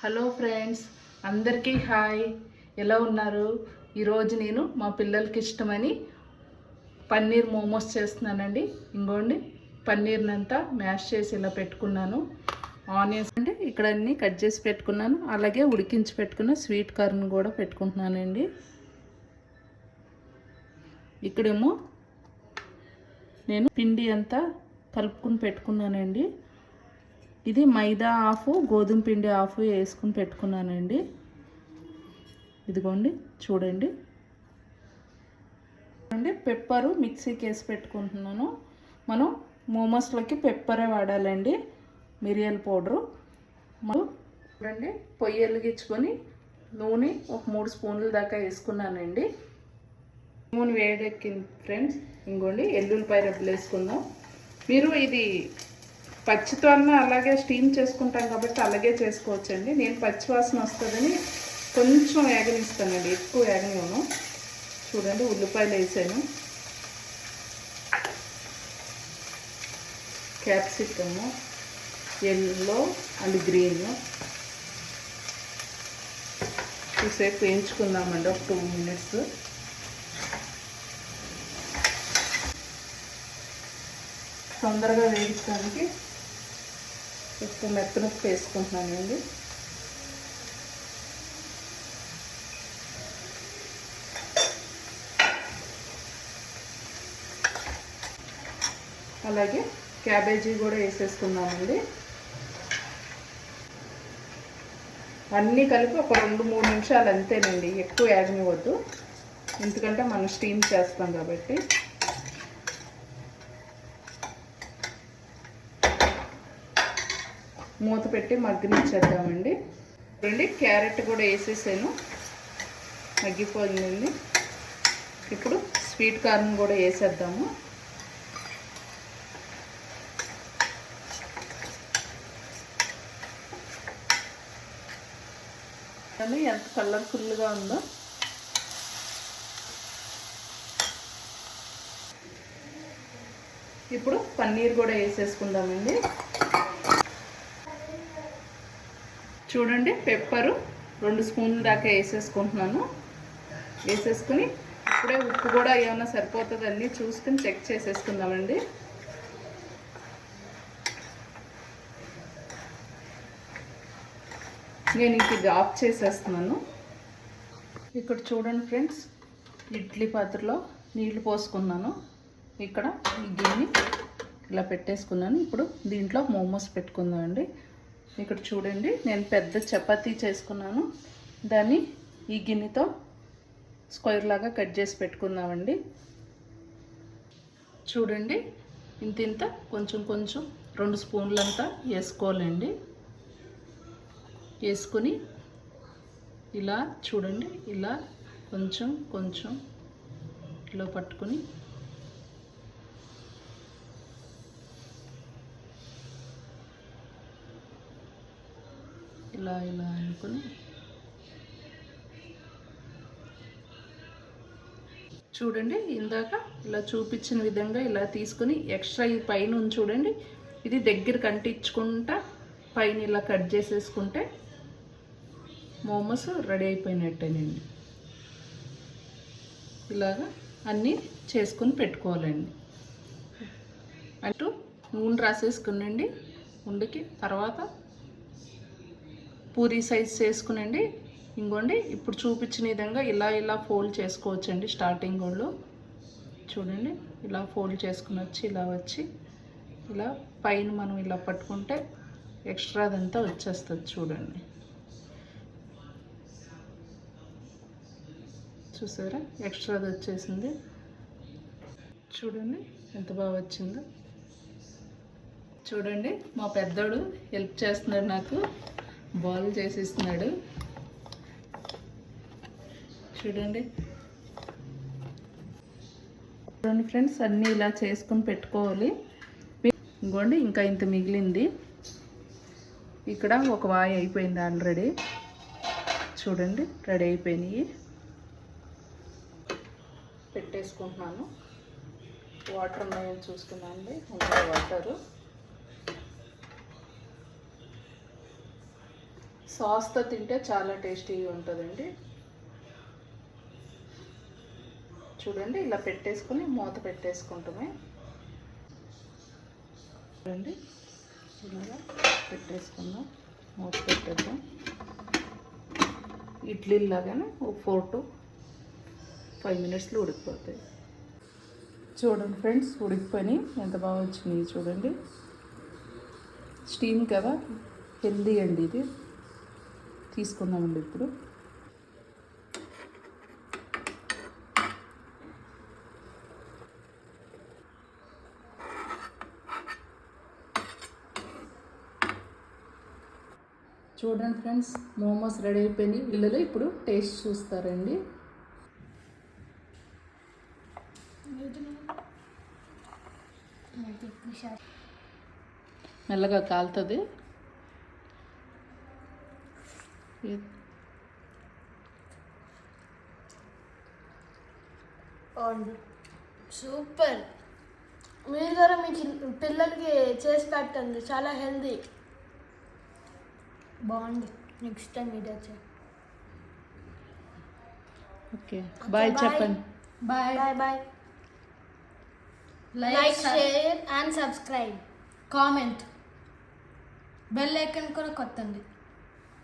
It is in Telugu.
హలో ఫ్రెండ్స్, అందరికీ హాయ్. ఎలా ఉన్నారు? ఈరోజు నేను మా పిల్లలకి ఇష్టమని పన్నీర్ మోమోస్ చేస్తున్నానండి. ఇంకోండి, పన్నీర్నంతా మ్యాష్ చేసి ఇలా పెట్టుకున్నాను. ఆనియన్స్ అంటే ఇక్కడ అన్నీ కట్ చేసి పెట్టుకున్నాను. అలాగే ఉడికించి పెట్టుకున్న స్వీట్ కార్న్ కూడా పెట్టుకుంటున్నానండి. ఇక్కడేమో నేను పిండి అంతా కలుపుకుని పెట్టుకున్నానండి. ఇది మైదా హాఫ్, గోధుమ పిండి హాఫ్ వేసుకుని పెట్టుకున్నానండి. ఇదిగోండి చూడండి. పెప్పరు మిక్సీకి వేసి పెట్టుకుంటున్నాను. మనం మోమోస్లోకి పెప్పరే వాడాలండి, మిరియాల పౌడరు. మనం చూడండి, పొయ్యి వెలిగించుకొని నూనె ఒక 3 స్పూన్ల దాకా వేసుకున్నానండి. నూనె వేడెక్కింది ఫ్రెండ్స్. ఇంకోండి, ఎల్లుల్లిపాయ రెబ్బలు వేసుకుందాం. మీరు ఇది పచ్చితో అన్న అలాగే స్టీమ్ చేసుకుంటాం కాబట్టి అలాగే చేసుకోవచ్చండి. నేను పచ్చివాసన వస్తుందని కొంచెం వేగనిస్తానండి, ఎక్కువ వేగనివ్వను. చూడండి, ఉల్లిపాయలు వేసాను, క్యాప్సికము, ఎల్లో అండ్ గ్రీన్ చూసేపు వేయించుకుందామండి, ఒక 2 మినిట్స్. తొందరగా వేయించడానికి ఎక్కువ మెత్తనొప్పు వేసుకుంటున్నానండి. అలాగే క్యాబేజీ కూడా వేసేసుకుందామండి. అన్నీ కలిపి ఒక 2-3 నిమిషాలు అంతేనండి, ఎక్కువ వేగనివ్వద్దు. ఎందుకంటే మనం స్టీమ్ చేస్తాం కాబట్టి. మూత పెట్టి మగ్గనిచ్చేద్దామండి. చూడండి, క్యారెట్ కూడా వేసేసాను, మగ్గిపోయిందండి. ఇప్పుడు స్వీట్ కార్న్ కూడా వేసేద్దాము. కానీ ఎంత కలర్ఫుల్గా ఉందో. ఇప్పుడు పన్నీర్ కూడా వేసేసుకుందామండి. చూడండి, పెప్పరు 2 స్పూన్ల దాకా వేసేసుకుంటున్నాను. వేసేసుకుని ఇప్పుడే ఉప్పు కూడా ఏమైనా సరిపోతుంది అన్నీ చూసుకుని చెక్ చేసేసుకుందామండి. నేను ఇంక ఇది ఆఫ్ చేసేస్తున్నాను. ఇక్కడ చూడండి ఫ్రెండ్స్, ఇడ్లీ పాత్రలో నీళ్లు పోసుకున్నాను. ఇక్కడ ఈ గిన్నె ఇలా పెట్టేసుకున్నాను. ఇప్పుడు దీంట్లో మోమోస్ పెట్టుకుందామండి. ఇక్కడ చూడండి, నేను పెద్ద చపాతీ చేసుకున్నాను. దాన్ని ఈ గిన్నెతో స్క్వేర్ లాగా కట్ చేసి పెట్టుకుందామండి. చూడండి, ఇంత కొంచెం 2 స్పూన్లంతా వేసుకోవాలండి. వేసుకొని ఇలా చూడండి, ఇలా కొంచెం ఇలా పట్టుకొని ఇలా అనుకుని చూడండి, ఇందాక ఇలా చూపించిన విధంగా ఇలా తీసుకొని ఎక్స్ట్రా ఈ పైన చూడండి, ఇది దగ్గర కంటించుకుంటా పైన ఇలా కట్ చేసేసుకుంటే మోమోస్ రెడీ అయిపోయినట్టేనండి. ఇలాగా అన్నీ చేసుకొని పెట్టుకోవాలండి. అటు నూనె రాసేసుకునండి ఉండకి. తర్వాత పూరీ సైజ్ చేసుకునండి. ఇంకోండి, ఇప్పుడు చూపించిన విధంగా ఇలా ఫోల్డ్ చేసుకోవచ్చండి. స్టార్టింగ్ వాళ్ళు చూడండి, ఇలా ఫోల్డ్ చేసుకుని వచ్చి ఇలా వచ్చి ఇలా పైన మనం ఇలా పట్టుకుంటే ఎక్స్ట్రాదంతా వచ్చేస్తుంది. చూడండి, చూసారా, ఎక్స్ట్రాది వచ్చేసింది. చూడండి ఎంత బాగా వచ్చిందో. చూడండి, మా పెద్దోడు హెల్ప్ చేస్తున్నాడు, నాకు బాల్ చేసిస్తున్నాడు. చూడండి ఫ్రెండ్స్, అన్నీ ఇలా చేసుకొని పెట్టుకోవాలి. ఇంకోండి, ఇంకా ఇంత మిగిలింది. ఇక్కడ ఒక వాయి అయిపోయింది ఆల్రెడీ. చూడండి, రెడీ అయిపోయినాయి. పెట్టేసుకుంటున్నాను. వాటర్ ఉన్నాయని చూసుకున్నాను, ఉన్నాయి వాటరు. సాస్తో తింటే చాలా టేస్టీగా ఉంటుందండి. చూడండి ఇలా పెట్టేసుకొని మూత పెట్టేసుకుంటామే. చూడండి ఇలాగా పెట్టేసుకుందాం, మూత పెట్టేద్దాం. ఇడ్లీలాగానే ఒక 4 to 5 minutesలో ఉడికిపోతాయి. చూడండి ఫ్రెండ్స్, ఉడికిపోయి ఎంత బాగా వచ్చినాయి చూడండి. స్టీమ్ కదా, హెల్దీ అండి ఇది. తీసుకుందామండి ఇప్పుడు. చూడండి ఫ్రెండ్స్, మోమోస్ రెడీ అయిపోయినాయి. పిల్లలు ఇప్పుడు టేస్ట్ చూస్తారండి. మెల్లగా కాలుతుంది. సూపర్. మీరు కూడా మీ పిల్లలకి చేసి పెట్టండి, చాలా హెల్దీ, బాగుంది. నెక్స్ట్ టైం ఇది వచ్చా. ఓకే, బాయ్ చెప్పండి. Bye bye bye. Like, share and subscribe, comment, bell icon కూడా కొట్టండి.